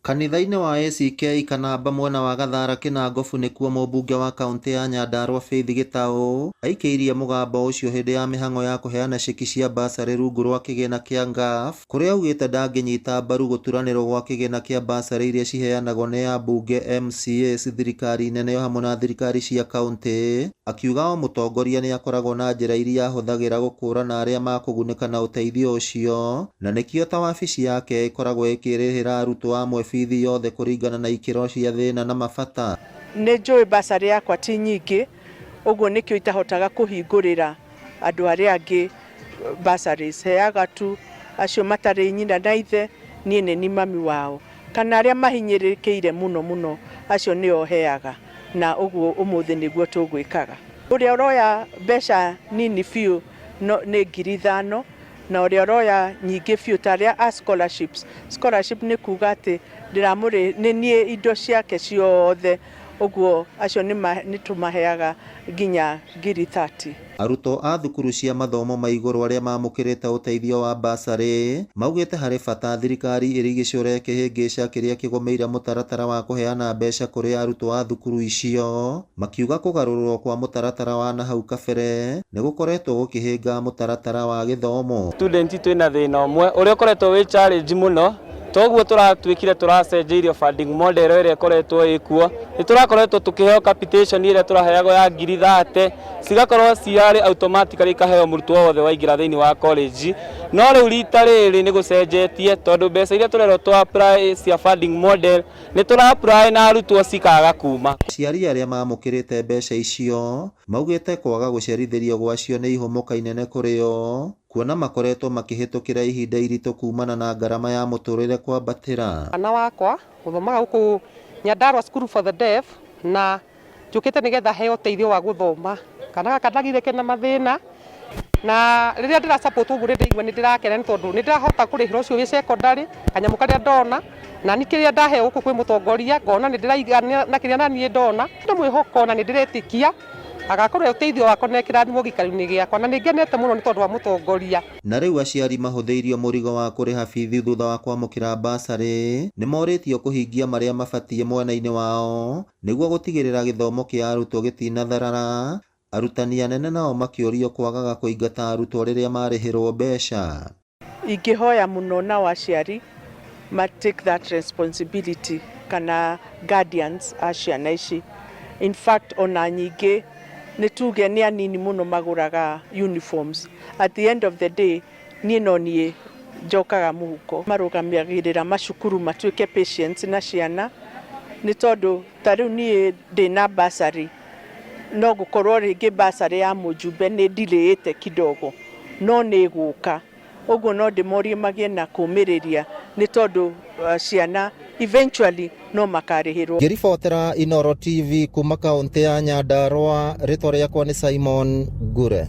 Kanitha-inĩ wa ACK Kanamba mwena wa Gathara Kinangofu nĩkuo mũmbunge wa kaunti ya Nyandarua Faith Gitau aikĩirie mũgambo ũcio hĩndĩ ya mĩhang'o ya kũheana ceki cia basarĩ rungu rwa kĩgĩna kĩa NGAF, kũrĩa augĩte ndangĩnyita mbaru gũturanĩrwo gwa kĩgĩna kĩa basarĩ iria ciheanagwo nĩ ambunge MCAs thirikari nene hamwe na thirikari cia kaunti, akiuga o mũtongoria nĩ akoragwo na njĩra iria ahũthagĩra gũkũrana arĩa makũgunĩka na ũteithio ũcio, na nĩkĩo ta wabici yake ĩkoragwo ĩkĩrĩhĩra arutwo amwe bithi yothe kũringana na ikĩro cia thĩna na mabata. Nĩ njũĩ basarĩ yakwa ti nyingĩ, ũguo nĩkĩo itahotaga kũhingũrĩra andũ arĩa angĩ basaries. Heaga tu acio matarĩ nyina na ithe, niĩ nĩ ni mami wao, kana arĩa mahinyĩrĩrĩkĩire mũno acio nĩo heaga, na ũguo ũmũthĩ nĩguo tũgwĩkaga. Ũrĩa ũroya mbeca nini biũ nĩ 5,000, na ũrĩa ũroya nyingĩ biũ ta arĩa a scholarships. Scholarship nĩ kuga atĩ nĩ niĩ indo ciake ciothe, ũguo acio nĩ tũmaheaga nginya 30,000. Arutwo a thukuru cia mathomo ma igũrũ arĩa mamũkĩrĩte ũteithio wa basarĩ maugĩte harĩ bata thirikari ĩrigicũre kĩhĩngĩca kĩrĩa kĩgũmĩire mũtaratara wa kũheana mbeca kũrĩ arutwo a thukuru icio, makiuga kũgarũrwo kwa mũtaratara wa nahau kabere nĩ gũkoretwo gũkĩhĩnga mũtaratara wa gĩthomo. Student twĩna thĩna ũmwe ũrĩa ũkoretwo wĩ challenge mũno, toguo tũratuĩkire tũracenjeirio funding model ĩrĩa ĩkoretwo ĩkuo. Nĩ tũrakoretwo tũkĩheo capitation ĩrĩa tũraheagwo ya 30,000 cigakorwo ciarĩ automatically ikaheo mũrutwo wothe waingĩra thĩinĩ wa college, no rĩu rita rĩrĩ nĩ gũcenjetie tondũ mbeca iria tũrerwo tũ apply cia funding model nĩ tũra apply na arutwo cikaga kuma. Aciari arĩa mamũkĩrĩte mbeca icio maugĩte kwaga gũcerithĩrio gwacio nĩ ihumoka inene kũrĩ o, kuona makoretwo makĩhĩtũkĩra ihinda iritũ kumana na ngarama ya mũtũrĩre kwambatĩra. Mwana wakwa gũthomaga gũkũ Nyandarua School for the Deaf, na njũkĩte nĩgetha heo ũteithio wa gũthoma. Kana gaka ndagire kena mathĩna, na rĩrĩa ndĩra support ũguo ndĩraigua nĩ ndĩrakena nĩ tondũ nĩ ndĩrahota kũrĩhĩra ũcio wĩ secondary kanyamũ karĩa ndona, na nĩ kĩrĩa ndaheo gũkũ kwĩ mũtongoria ngona nĩ ndĩraigana na kĩrĩa naniĩ ndona, ndĩmwĩhoka na nĩ ndĩretĩkia agakorwo ũteithio wakwa na kĩrathimo gĩikaro-inĩ gĩakwa, na nĩ ngenete mũno nĩ tondũ wa mũtongoria. Na rĩu aciari mahũthĩirio mũrigo wa kũrĩha bithi thutha wa kwamũkĩra basarĩ nĩ morĩtio kũhingia marĩa mabatiĩ mwena-inĩ wao nĩguo gũtigĩrĩra gĩthomo kĩa arutwo gĩtinatharara, arutani anene nao makĩũrio kwagaga kũingata arutwo rĩrĩa marĩhĩrwo mbeca. Ingĩhoya mũno nao aciari ma take that responsibility, kana guardians a ciana ici. In fact ona nyingĩ nĩ tuge nĩ anini mũno magũraga uniforms. At the end of the day niĩ no niĩ njokaga mũhuko. Marũgamagĩrĩra macukuru matuĩke patients na ciana, nĩ tondũ ta rĩu niĩ ndĩna basarĩ, no gũkorwo rĩngĩ basarĩ ya mũjumbe nĩ ndirĩte kidogo, no nĩ gũka, ũguo no ndĩmorie magĩe na kũmĩrĩria nĩ tondũ ciana eventually no makarĩhĩrwo. Ngĩribotera Inooro TV kuma kaunti ya Nyandarua, rĩtwa rĩakwa nĩ Simon Ngure.